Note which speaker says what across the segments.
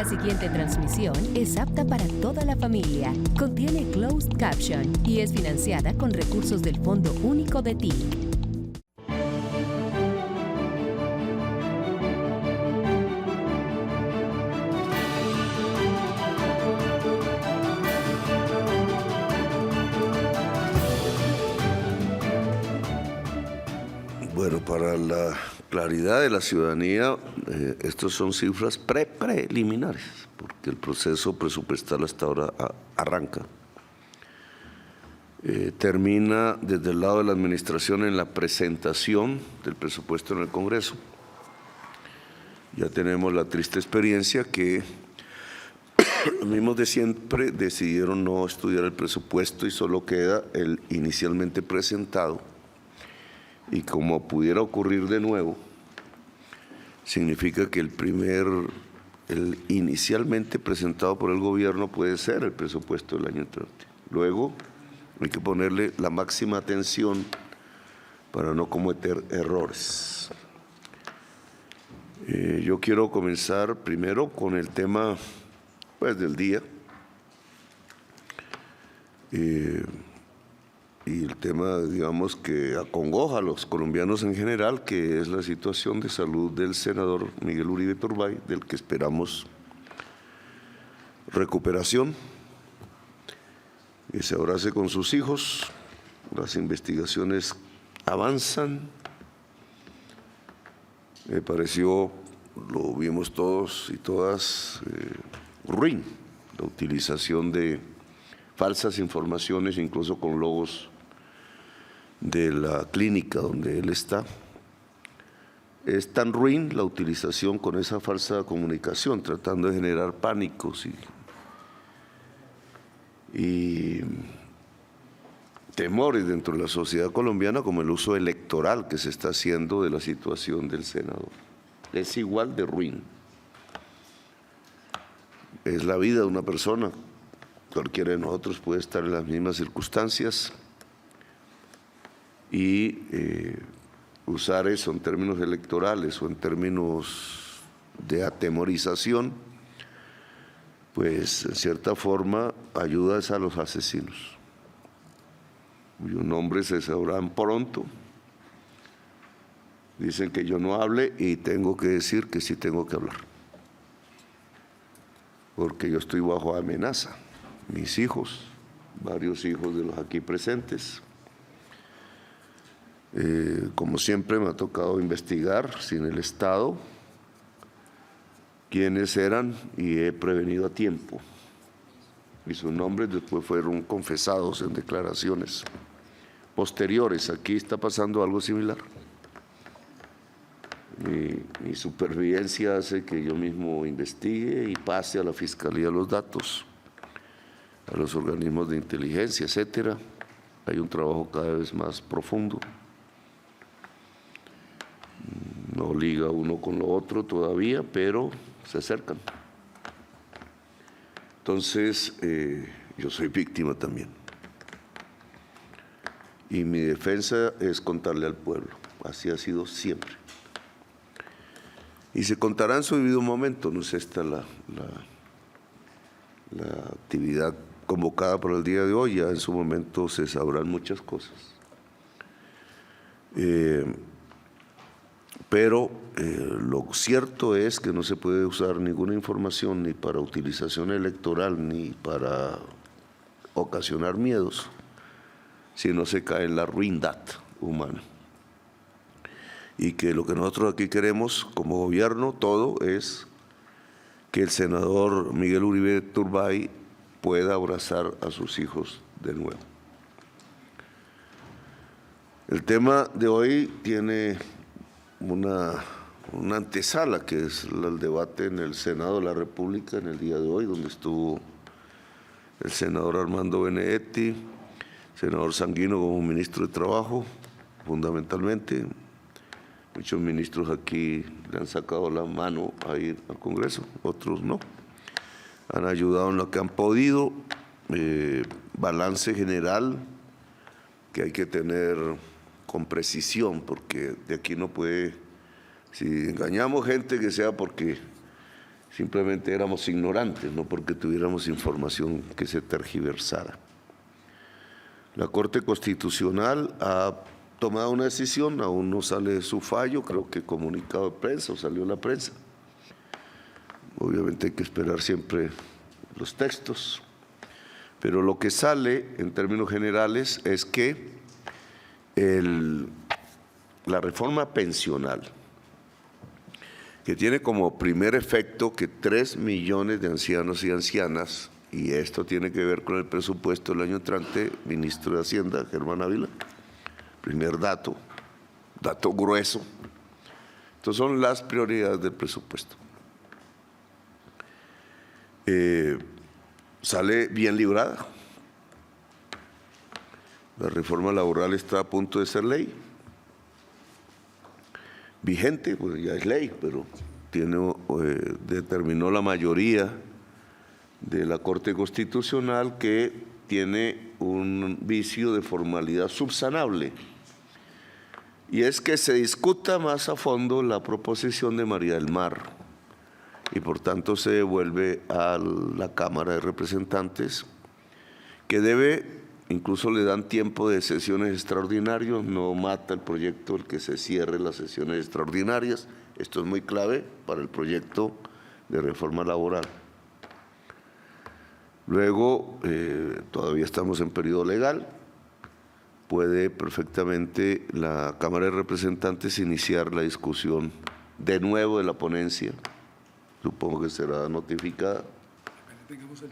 Speaker 1: La siguiente transmisión es apta para toda la familia. Contiene closed caption y es financiada con recursos del Fondo Único de TIC.
Speaker 2: Bueno, para la claridad de la ciudadanía, estos son cifras preliminares, porque el proceso presupuestal hasta ahora arranca. Termina desde el lado de la administración en la presentación del presupuesto en el Congreso. Ya tenemos la triste experiencia que los mismos de siempre decidieron no estudiar el presupuesto y solo queda el inicialmente presentado. Y como pudiera ocurrir de nuevo, significa que el inicialmente presentado por el gobierno puede ser el presupuesto del año entrante. Luego hay que ponerle la máxima atención para no cometer errores. Yo quiero comenzar primero con el tema del día. Y el tema, digamos, que acongoja a los colombianos en general, que es la situación de salud del senador Miguel Uribe Turbay, del que esperamos recuperación, que se abrace con sus hijos. Las investigaciones avanzan. Me pareció, lo vimos todos y todas, ruin la utilización de falsas informaciones, incluso con logos de la clínica donde él está. Es tan ruin la utilización con esa falsa comunicación, tratando de generar pánicos y temores dentro de la sociedad colombiana, como el uso electoral que se está haciendo de la situación del senador. Es igual de ruin. Es la vida de una persona. Cualquiera de nosotros puede estar en las mismas circunstancias y usar eso en términos electorales o en términos de atemorización, pues en cierta forma ayuda a los asesinos, cuyos nombres se sabrán pronto. Dicen que yo no hable y tengo que decir que sí tengo que hablar, porque yo estoy bajo amenaza. Mis hijos, varios hijos de los aquí presentes. Como siempre me ha tocado investigar sin el Estado quiénes eran y he prevenido a tiempo. Y sus nombres después fueron confesados en declaraciones posteriores. Aquí está pasando algo similar. Mi supervivencia hace que yo mismo investigue y pase a la Fiscalía los datos, a los organismos de inteligencia, etcétera. Hay un trabajo cada vez más profundo. No liga uno con lo otro todavía, pero se acercan. Entonces, yo soy víctima también. Y mi defensa es contarle al pueblo. Así ha sido siempre. Y se contará en su debido momento. No es esta la actividad convocada para el día de hoy. Ya en su momento se sabrán muchas cosas. Pero lo cierto es que no se puede usar ninguna información ni para utilización electoral ni para ocasionar miedos si no se cae en la ruindad humana. Y que lo que nosotros aquí queremos como gobierno todo es que el senador Miguel Uribe Turbay pueda abrazar a sus hijos de nuevo. El tema de hoy tiene una antesala, que es el debate en el Senado de la República en el día de hoy, donde estuvo el senador Armando Benedetti, senador Sanguino como ministro de Trabajo, fundamentalmente. Muchos ministros aquí le han sacado la mano a ir al Congreso, otros no. Han ayudado en lo que han podido. Balance general que hay que tener con precisión, porque de aquí no puede, si engañamos gente, que sea porque Simplemente éramos ignorantes, no porque tuviéramos información que se tergiversara. La Corte Constitucional ha tomado una decisión, aún no sale su fallo, creo que comunicado de prensa o salió la prensa. Obviamente hay que esperar siempre los textos, pero lo que sale en términos generales es que la reforma pensional, que tiene como primer efecto que 3 millones de ancianos y ancianas, y esto tiene que ver con el presupuesto del año entrante, ministro de Hacienda, Germán Ávila, primer dato grueso. Estas son las prioridades del presupuesto. Sale bien librada. La reforma laboral está a punto de ser ley. Vigente, pues ya es ley, pero determinó la mayoría de la Corte Constitucional que tiene un vicio de formalidad subsanable, y es que se discuta más a fondo la proposición de María del Mar y por tanto se devuelve a la Cámara de Representantes, que incluso le dan tiempo de sesiones extraordinarias, no mata el proyecto el que se cierre las sesiones extraordinarias. Esto es muy clave para el proyecto de reforma laboral. Luego, todavía estamos en periodo legal, puede perfectamente la Cámara de Representantes iniciar la discusión de nuevo de la ponencia, supongo que será notificada.
Speaker 3: Tengamos el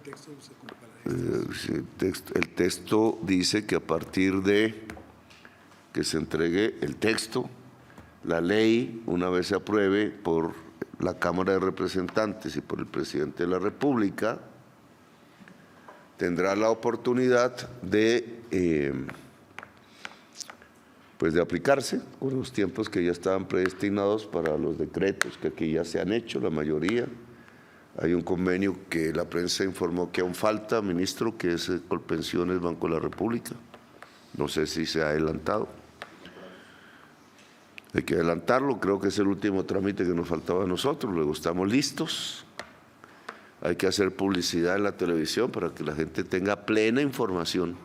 Speaker 3: texto,
Speaker 2: el texto dice que a partir de que se entregue el texto, la ley, una vez se apruebe por la Cámara de Representantes y por el Presidente de la República, tendrá la oportunidad de aplicarse con los tiempos que ya estaban predestinados para los decretos que aquí ya se han hecho, la mayoría. Hay un convenio que la prensa informó que aún falta, ministro, que es Colpensiones Banco de la República. No sé si se ha adelantado. Hay que adelantarlo, creo que es el último trámite que nos faltaba a nosotros, luego estamos listos. Hay que hacer publicidad en la televisión para que la gente tenga plena información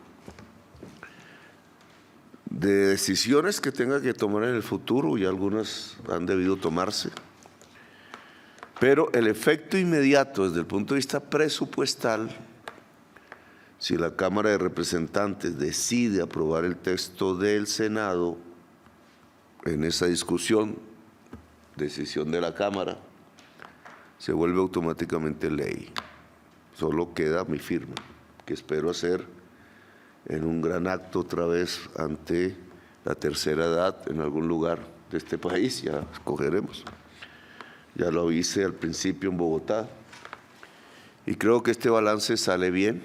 Speaker 2: de decisiones que tenga que tomar en el futuro, y algunas han debido tomarse. Pero el efecto inmediato desde el punto de vista presupuestal, si la Cámara de Representantes decide aprobar el texto del Senado en esa discusión, decisión de la Cámara, se vuelve automáticamente ley. Solo queda mi firma, que espero hacer en un gran acto otra vez ante la tercera edad en algún lugar de este país, ya escogeremos. Ya lo hice al principio en Bogotá y creo que este balance sale bien.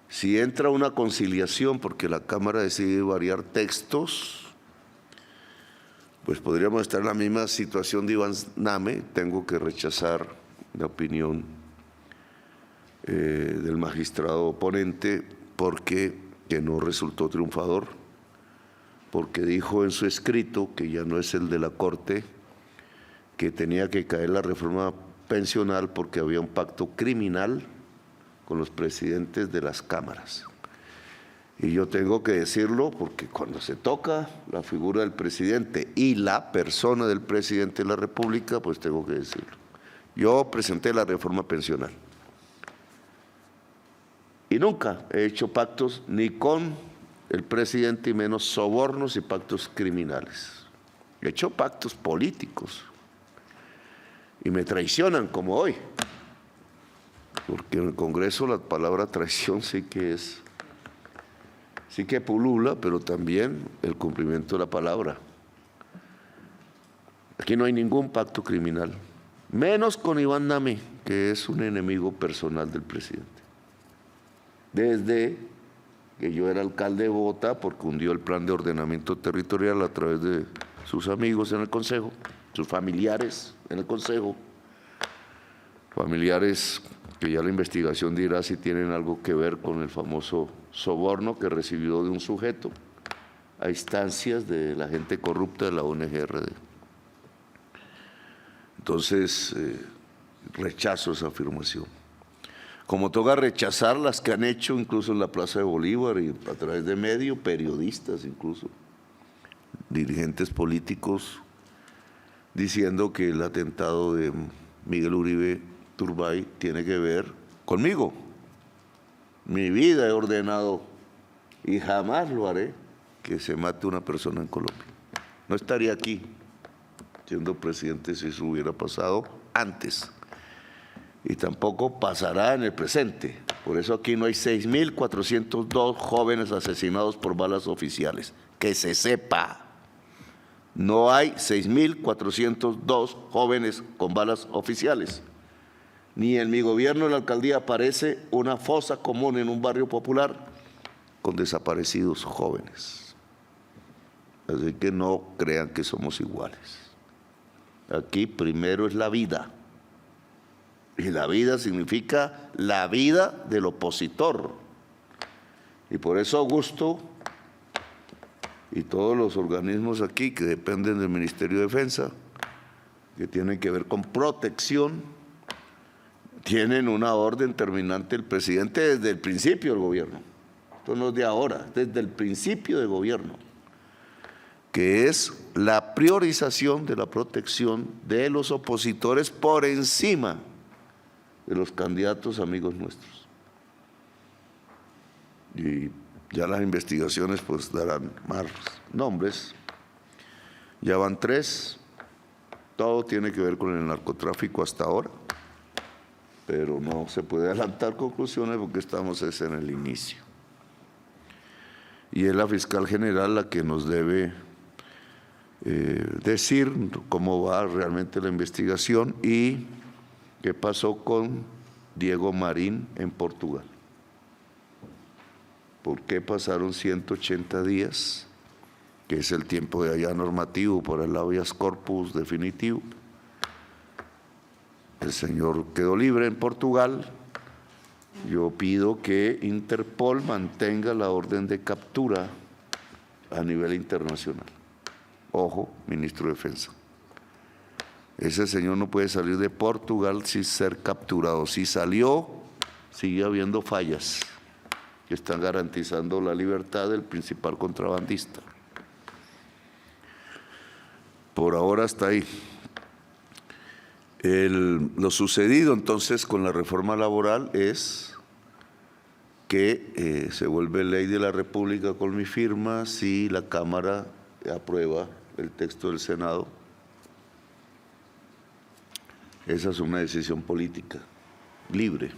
Speaker 2: Si entra una conciliación porque la Cámara decide variar textos, pues podríamos estar en la misma situación de Iván Name. Tengo que rechazar la opinión del magistrado oponente porque que no resultó triunfador, porque dijo en su escrito, que ya no es el de la Corte, que tenía que caer la reforma pensional porque había un pacto criminal con los presidentes de las cámaras. Y yo tengo que decirlo porque cuando se toca la figura del presidente y la persona del presidente de la República, pues tengo que decirlo. Yo presenté la reforma pensional y nunca he hecho pactos ni con el presidente y menos sobornos y pactos criminales. He hecho pactos políticos y me traicionan como hoy, porque en el Congreso la palabra traición sí que pulula, pero también el cumplimiento de la palabra. Aquí no hay ningún pacto criminal, menos con Iván Name, que es un enemigo personal del presidente. Desde que yo era alcalde de Bogotá, porque hundió el plan de ordenamiento territorial a través de sus amigos en el Consejo, sus familiares en el Consejo, familiares que ya la investigación dirá si tienen algo que ver con el famoso soborno que recibió de un sujeto a instancias de la gente corrupta de la ONG RD. Entonces, rechazo esa afirmación. Como toca rechazar las que han hecho incluso en la Plaza de Bolívar y a través de medios, periodistas incluso, dirigentes políticos, diciendo que el atentado de Miguel Uribe Turbay tiene que ver conmigo. Mi vida he ordenado y jamás lo haré que se mate una persona en Colombia. No estaría aquí siendo presidente si eso hubiera pasado antes. Y tampoco pasará en el presente. Por eso aquí no hay 6.402 jóvenes asesinados por balas oficiales. Que se sepa. No hay 6.402 jóvenes con balas oficiales. Ni en mi gobierno, en la alcaldía, aparece una fosa común en un barrio popular con desaparecidos jóvenes. Así que no crean que somos iguales. Aquí primero es la vida. Y la vida significa la vida del opositor. Y por eso Augusto y todos los organismos aquí que dependen del Ministerio de Defensa, que tienen que ver con protección, tienen una orden terminante del presidente desde el principio del gobierno. Esto no es de ahora, desde el principio del gobierno, que es la priorización de la protección de los opositores por encima de los candidatos amigos nuestros. Y ya las investigaciones pues darán más nombres. Ya van 3. Todo tiene que ver con el narcotráfico hasta ahora, pero no se puede adelantar conclusiones porque estamos en el inicio. Y es la fiscal general la que nos debe decir cómo va realmente la investigación y qué pasó con Diego Marín en Portugal. ¿Por qué pasaron 180 días, que es el tiempo de allá normativo para el habeas corpus definitivo? El señor quedó libre en Portugal. Yo pido que Interpol mantenga la orden de captura a nivel internacional. Ojo, ministro de Defensa. Ese señor no puede salir de Portugal sin ser capturado. Si salió, sigue habiendo fallas que están garantizando la libertad del principal contrabandista. Por ahora hasta ahí. Lo sucedido entonces con la reforma laboral es que se vuelve ley de la República con mi firma si la Cámara aprueba el texto del Senado. Esa es una decisión política, libre.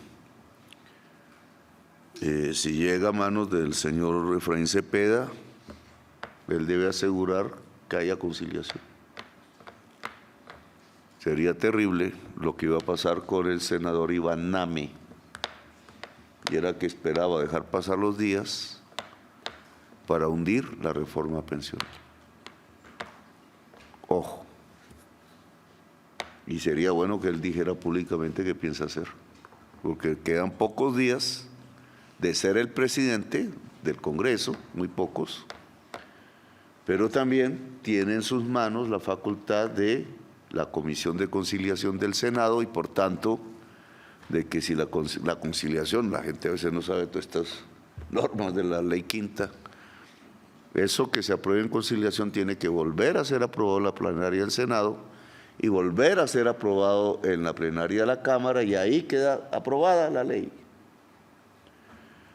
Speaker 2: Si llega a manos del señor Efraín Cepeda, él debe asegurar que haya conciliación. Sería terrible lo que iba a pasar con el senador Iván Name, y era que esperaba dejar pasar los días para hundir la reforma pensional. Ojo. Y sería bueno que él dijera públicamente qué piensa hacer, porque quedan pocos días de ser el presidente del Congreso, muy pocos, pero también tiene en sus manos la facultad de la Comisión de Conciliación del Senado y por tanto de que si la conciliación, la gente a veces no sabe todas estas normas de la ley quinta, eso que se apruebe en conciliación tiene que volver a ser aprobado en la plenaria del Senado y volver a ser aprobado en la plenaria de la Cámara y ahí queda aprobada la ley.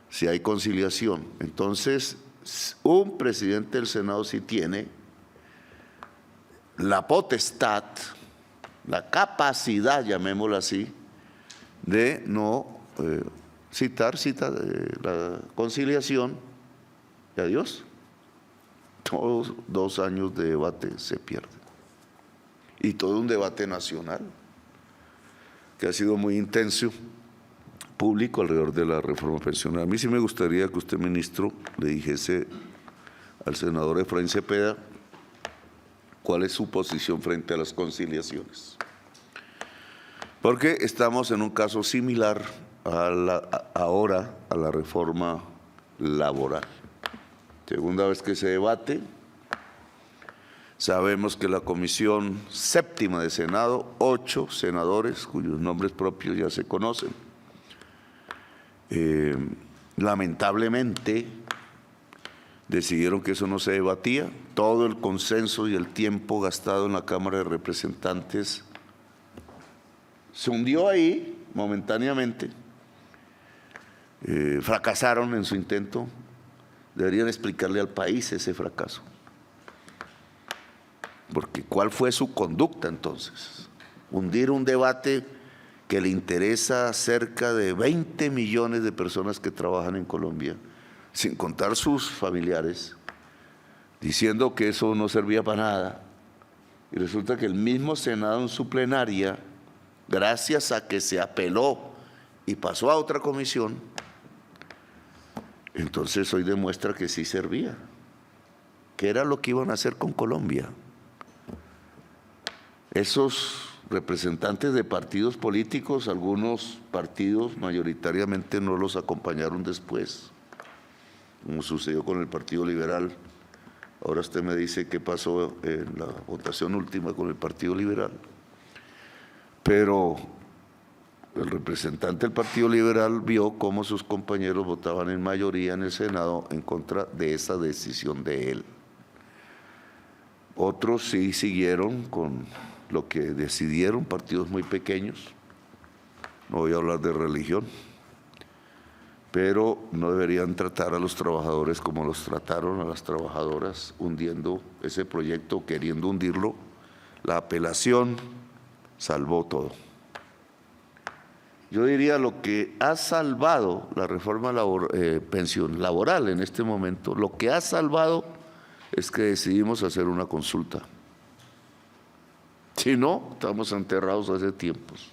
Speaker 2: Si hay conciliación, entonces un presidente del Senado sí tiene la potestad, la capacidad, llamémoslo así, de no citar la conciliación y adiós. Todos 2 años de debate se pierden. Y todo un debate nacional que ha sido muy intenso, público, alrededor de la reforma pensional. A mí sí me gustaría que usted, ministro, le dijese al senador Efraín Cepeda cuál es su posición frente a las conciliaciones. Porque estamos en un caso similar ahora a la reforma laboral. Segunda vez que se debate, Sabemos que la Comisión Séptima de Senado, 8 senadores cuyos nombres propios ya se conocen, lamentablemente decidieron que eso no se debatía. Todo el consenso y el tiempo gastado en la Cámara de Representantes se hundió ahí momentáneamente. Fracasaron en su intento. Deberían explicarle al país ese fracaso. Porque ¿cuál fue su conducta entonces? Hundir un debate que le interesa a cerca de 20 millones de personas que trabajan en Colombia, sin contar sus familiares, diciendo que eso no servía para nada. Y resulta que el mismo Senado en su plenaria, gracias a que se apeló y pasó a otra comisión, entonces hoy demuestra que sí servía, que era lo que iban a hacer con Colombia. Esos representantes de partidos políticos, algunos partidos mayoritariamente no los acompañaron después, como sucedió con el Partido Liberal. Ahora usted me dice qué pasó en la votación última con el Partido Liberal. Pero el representante del Partido Liberal vio cómo sus compañeros votaban en mayoría en el Senado en contra de esa decisión de él. Otros sí siguieron con lo que decidieron, partidos muy pequeños. No voy a hablar de religión, pero no deberían tratar a los trabajadores como los trataron a las trabajadoras, hundiendo ese proyecto, queriendo hundirlo. La apelación salvó todo. Yo diría lo que ha salvado la reforma pensión laboral en este momento, lo que ha salvado es que decidimos hacer una consulta. Si no, estamos enterrados hace tiempos.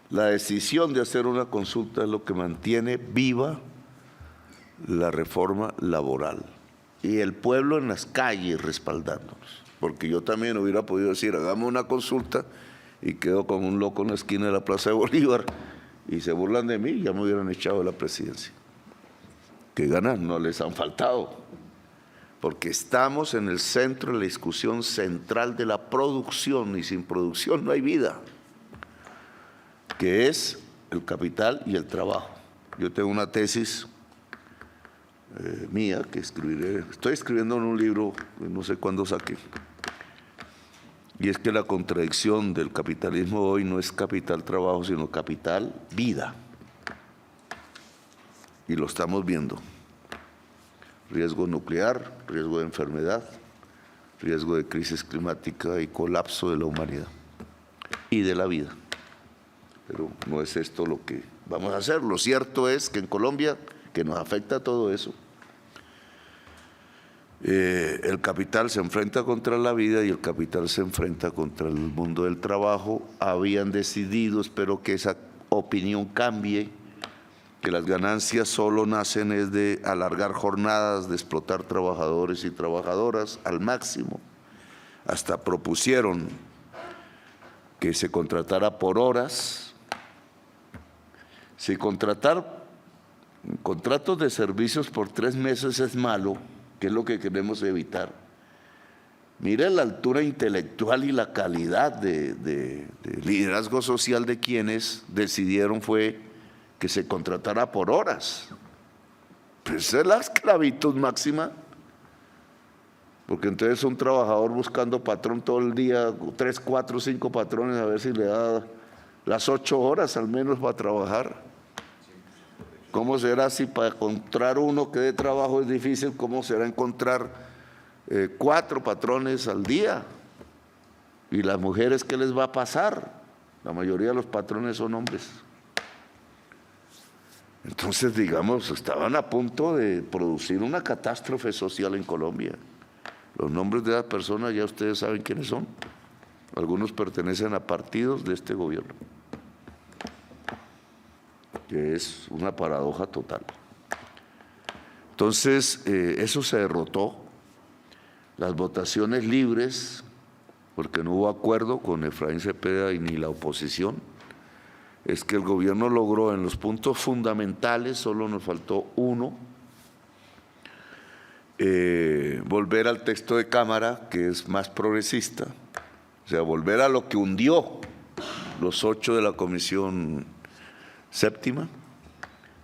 Speaker 2: La decisión de hacer una consulta es lo que mantiene viva la reforma laboral y el pueblo en las calles respaldándonos. Porque yo también hubiera podido decir, hagamos una consulta y quedo como un loco en la esquina de la Plaza de Bolívar y se burlan de mí, ya me hubieran echado de la presidencia. Que ganas no les han faltado, porque estamos en el centro de la discusión central de la producción, y sin producción no hay vida, que es el capital y el trabajo. Yo tengo una tesis mía que escribiré, estoy escribiendo en un libro, no sé cuándo saqué, y es que la contradicción del capitalismo hoy no es capital trabajo, sino capital vida. Y lo estamos viendo. Riesgo nuclear, riesgo de enfermedad, riesgo de crisis climática y colapso de la humanidad y de la vida. Pero no es esto lo que vamos a hacer. Lo cierto es que en Colombia, que nos afecta todo eso, el capital se enfrenta contra la vida y el capital se enfrenta contra el mundo del trabajo. Habían decidido, espero que esa opinión cambie, que las ganancias solo nacen es de alargar jornadas, de explotar trabajadores y trabajadoras al máximo. Hasta propusieron que se contratara por horas. Si contratar contratos de servicios por 3 meses es malo, que es lo que queremos evitar. Mire la altura intelectual y la calidad de liderazgo social de quienes decidieron fue que se contratara por horas. Pues es la esclavitud máxima, porque entonces un trabajador buscando patrón todo el día, 3, 4, 5 patrones, a ver si le da las 8 horas al menos para trabajar. ¿Cómo será si para encontrar uno que dé trabajo es difícil? ¿Cómo será encontrar 4 patrones al día? ¿Y las mujeres qué les va a pasar? La mayoría de los patrones son hombres. Entonces, digamos, estaban a punto de producir una catástrofe social en Colombia. Los nombres de las personas ya ustedes saben quiénes son. Algunos pertenecen a partidos de este gobierno, que es una paradoja total. Entonces, eso se derrotó. Las votaciones libres, porque no hubo acuerdo con Efraín Cepeda y ni la oposición, es que el gobierno logró en los puntos fundamentales, solo nos faltó uno, volver al texto de Cámara, que es más progresista, o sea, volver a lo que hundió los 8 de la Comisión Séptima.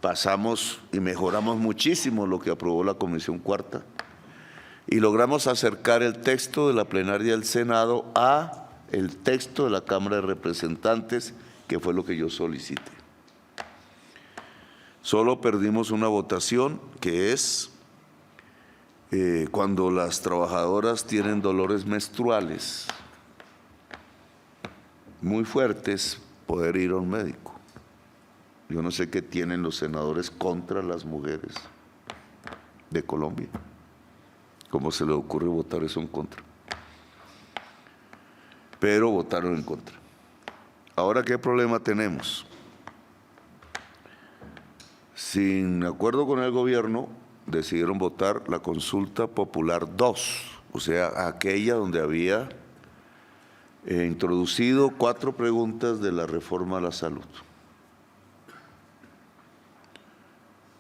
Speaker 2: Pasamos y mejoramos muchísimo lo que aprobó la Comisión Cuarta y logramos acercar el texto de la plenaria del Senado a el texto de la Cámara de Representantes, que fue lo que yo solicité. Solo perdimos una votación, que es cuando las trabajadoras tienen dolores menstruales muy fuertes, poder ir a un médico. Yo no sé qué tienen los senadores contra las mujeres de Colombia. ¿Cómo se les ocurre votar eso en contra? Pero votaron en contra. Ahora, ¿qué problema tenemos? Sin acuerdo con el gobierno, decidieron votar la consulta popular 2, o sea, aquella donde había introducido 4 preguntas de la reforma a la salud.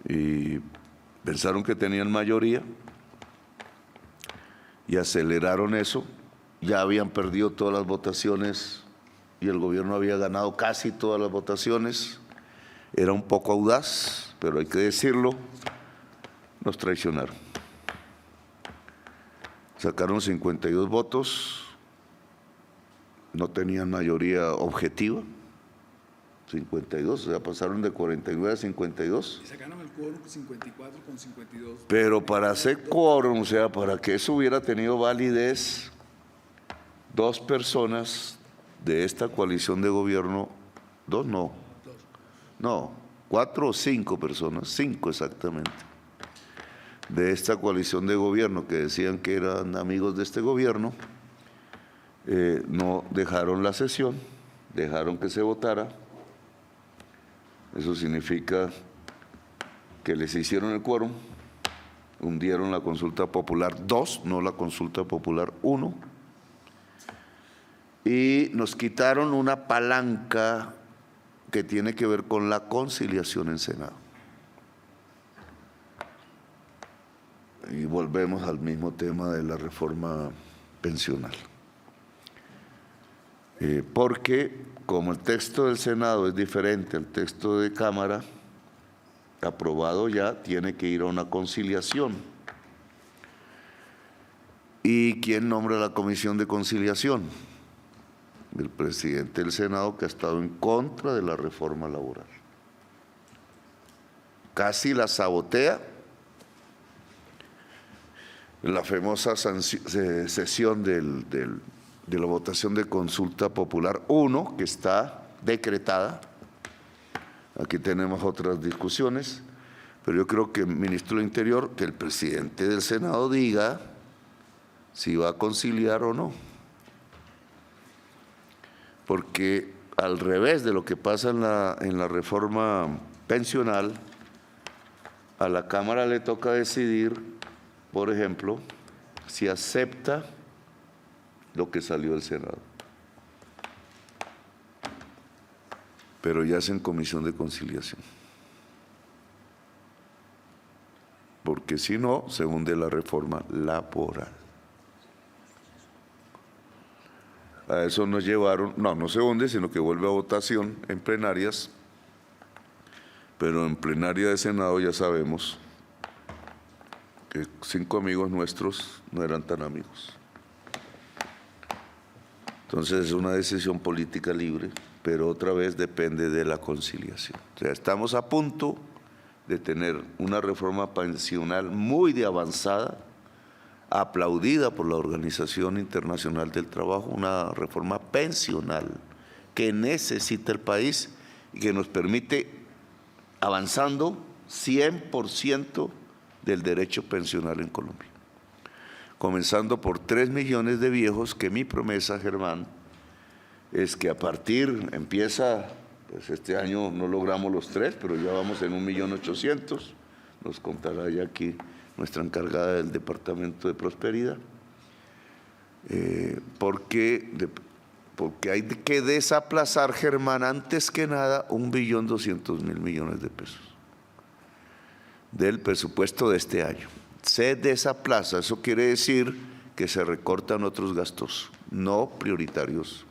Speaker 2: Y pensaron que tenían mayoría y aceleraron eso. Ya habían perdido todas las votaciones y el gobierno había ganado casi todas las votaciones. Era un poco audaz, pero hay que decirlo, nos traicionaron. Sacaron 52 votos, no tenían mayoría objetiva, 52, o sea, pasaron de 49 a 52.
Speaker 3: Y sacaron el quórum 54 con 52.
Speaker 2: Pero para hacer quórum, o sea, para que eso hubiera tenido validez, 2 personas de esta coalición de gobierno, 2 no, 4 o 5 personas, 5 exactamente, de esta coalición de gobierno que decían que eran amigos de este gobierno, no dejaron la sesión, dejaron que se votara. Eso significa que les hicieron el quórum, hundieron la consulta popular 2, no la consulta popular 1, y nos quitaron una palanca que tiene que ver con la conciliación en Senado. Y volvemos al mismo tema de la reforma pensional. Porque como el texto del Senado es diferente al texto de Cámara, aprobado ya, tiene que ir a una conciliación. ¿Y quién nombra la comisión de conciliación? El presidente del Senado, que ha estado en contra de la reforma laboral. Casi la sabotea en la famosa sesión de la votación de consulta popular 1, que está decretada. Aquí tenemos otras discusiones, pero yo creo que el ministro del Interior, que el presidente del Senado diga si va a conciliar o no. Porque al revés de lo que pasa en la reforma pensional, a la Cámara le toca decidir, por ejemplo, si acepta lo que salió del Senado. Pero ya es en comisión de conciliación. Porque si no, se hunde la reforma laboral. A eso nos llevaron, no se hunde, sino que vuelve a votación en plenarias, pero en plenaria de Senado ya sabemos que 5 amigos nuestros no eran tan amigos. Entonces es una decisión política libre, pero otra vez depende de la conciliación. O sea, estamos a punto de tener una reforma pensional muy de avanzada, aplaudida por la Organización Internacional del Trabajo, una reforma pensional que necesita el país y que nos permite avanzando 100% del derecho pensional en Colombia. Comenzando por 3 millones de viejos, que mi promesa, Germán, es que a partir, empieza, pues este año no logramos los 3, pero ya vamos en 1.800.000, nos contará ya aquí nuestra encargada del Departamento de Prosperidad, porque hay que desaplazar, Germán, antes que nada 1.200.000 millones de pesos del presupuesto de este año. se desaplaza. Eso quiere decir que se recortan otros gastos, no prioritarios,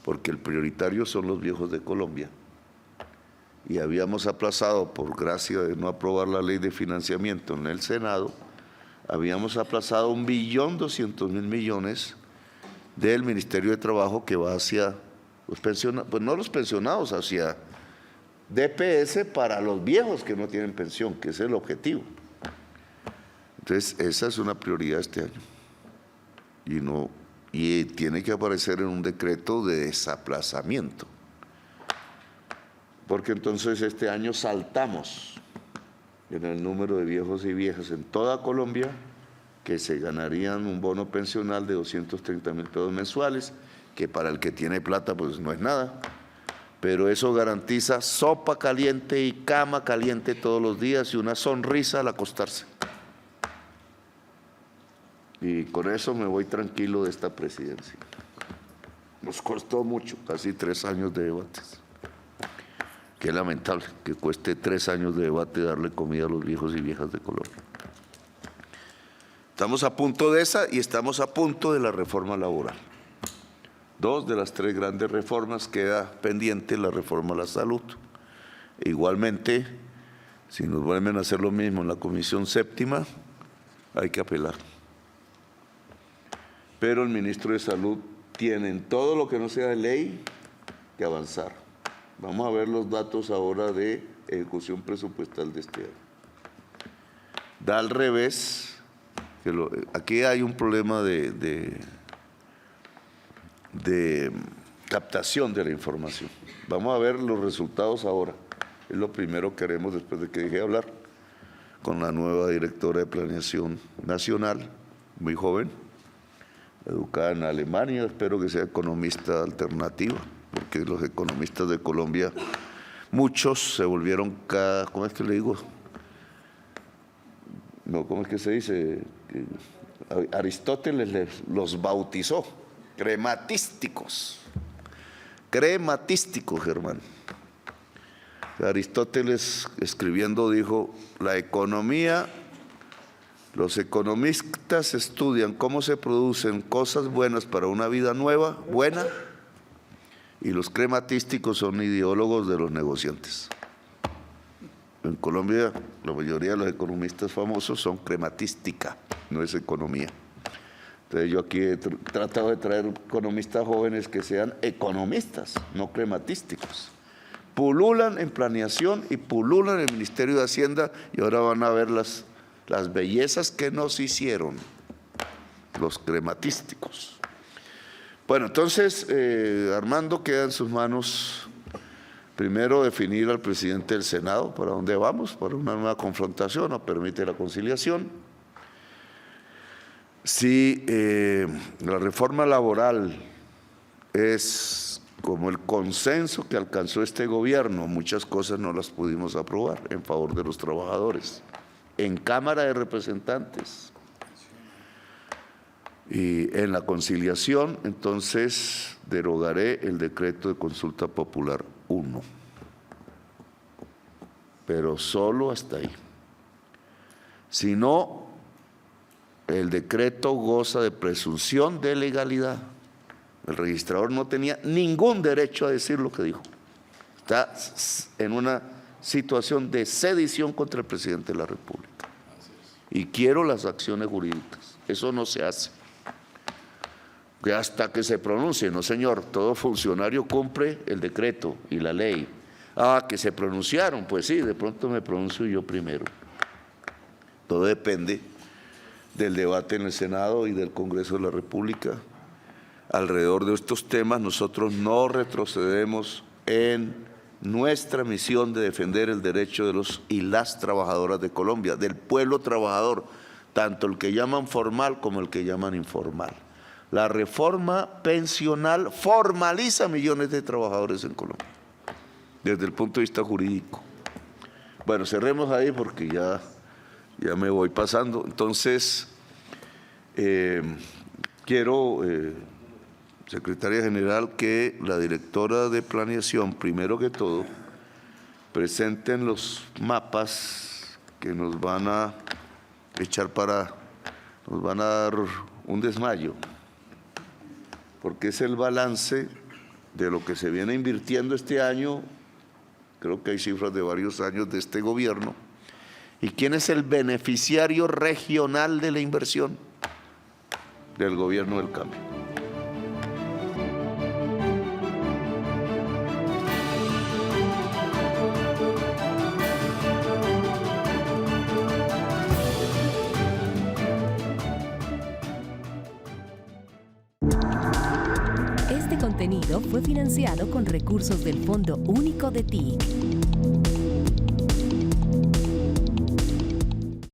Speaker 2: porque el prioritario son los viejos de Colombia. Y habíamos aplazado, por gracia de no aprobar la ley de financiamiento en el Senado, habíamos aplazado 1.200.000.000.000 del Ministerio de Trabajo que va hacia los pensionados, pues no los pensionados, hacia DPS para los viejos que no tienen pensión, que es el objetivo. Entonces, esa es una prioridad este año. Y tiene que aparecer en un decreto de desaplazamiento. Porque entonces este año saltamos en el número de viejos y viejas en toda Colombia que se ganarían un bono pensional de 230.000 pesos mensuales, que para el que tiene plata pues no es nada, pero eso garantiza sopa caliente y cama caliente todos los días y una sonrisa al acostarse. Y con eso me voy tranquilo de esta presidencia. Nos costó mucho, casi 3 años de debates. Qué lamentable que cueste 3 años de debate darle comida a los viejos y viejas de Colombia. Estamos a punto de esa y estamos a punto de la reforma laboral. 2 de las 3 grandes reformas queda pendiente la reforma a la salud. Igualmente, si nos vuelven a hacer lo mismo en la Comisión Séptima, hay que apelar. Pero el ministro de Salud tiene en todo lo que no sea de ley que avanzar. Vamos a ver los datos ahora de ejecución presupuestal de este año. Da al revés, aquí hay un problema de captación de la información. Vamos a ver los resultados ahora. Es lo primero que haremos después de que deje de hablar con la nueva directora de Planeación Nacional, muy joven, educada en Alemania, espero que sea economista alternativa, porque los economistas de Colombia, muchos se volvieron, ¿cómo es que le digo? No, ¿cómo es que se dice? Aristóteles los bautizó, crematísticos, Germán. Aristóteles escribiendo dijo, la economía, los economistas estudian cómo se producen cosas buenas para una vida nueva, buena, y los crematísticos son ideólogos de los negociantes. En Colombia, la mayoría de los economistas famosos son crematística, no es economía. Entonces yo aquí he tratado de traer economistas jóvenes que sean economistas, no crematísticos. Pululan en planeación y pululan en el Ministerio de Hacienda y ahora van a ver las bellezas que nos hicieron los crematísticos. Bueno, entonces, Armando, queda en sus manos primero definir al presidente del Senado para dónde vamos, para una nueva confrontación o permite la conciliación. Si la reforma laboral es como el consenso que alcanzó este gobierno, muchas cosas no las pudimos aprobar en favor de los trabajadores. En Cámara de Representantes y en la conciliación, entonces derogaré el decreto de consulta popular 1, pero solo hasta ahí. Si no, el decreto goza de presunción de legalidad. El registrador no tenía ningún derecho a decir lo que dijo. Está en una situación de sedición contra el presidente de la República. Y quiero las acciones jurídicas. Eso no se hace. Que hasta que se pronuncie, no señor, todo funcionario cumple el decreto y la ley. Ah, que se pronunciaron, pues sí, de pronto me pronuncio yo primero. Todo depende del debate en el Senado y del Congreso de la República. Alrededor de estos temas nosotros no retrocedemos en nuestra misión de defender el derecho de los y las trabajadoras de Colombia, del pueblo trabajador, tanto el que llaman formal como el que llaman informal. La reforma pensional formaliza a millones de trabajadores en Colombia, desde el punto de vista jurídico. Bueno, cerremos ahí porque ya me voy pasando. Entonces, quiero, secretaria general, que la directora de planeación, primero que todo, presenten los mapas que nos van a nos van a dar un desmayo, porque es el balance de lo que se viene invirtiendo este año. Creo que hay cifras de varios años de este gobierno. ¿Y quién es el beneficiario regional de la inversión? Del gobierno del cambio.
Speaker 1: Este contenido fue financiado con recursos del Fondo Único de TIC.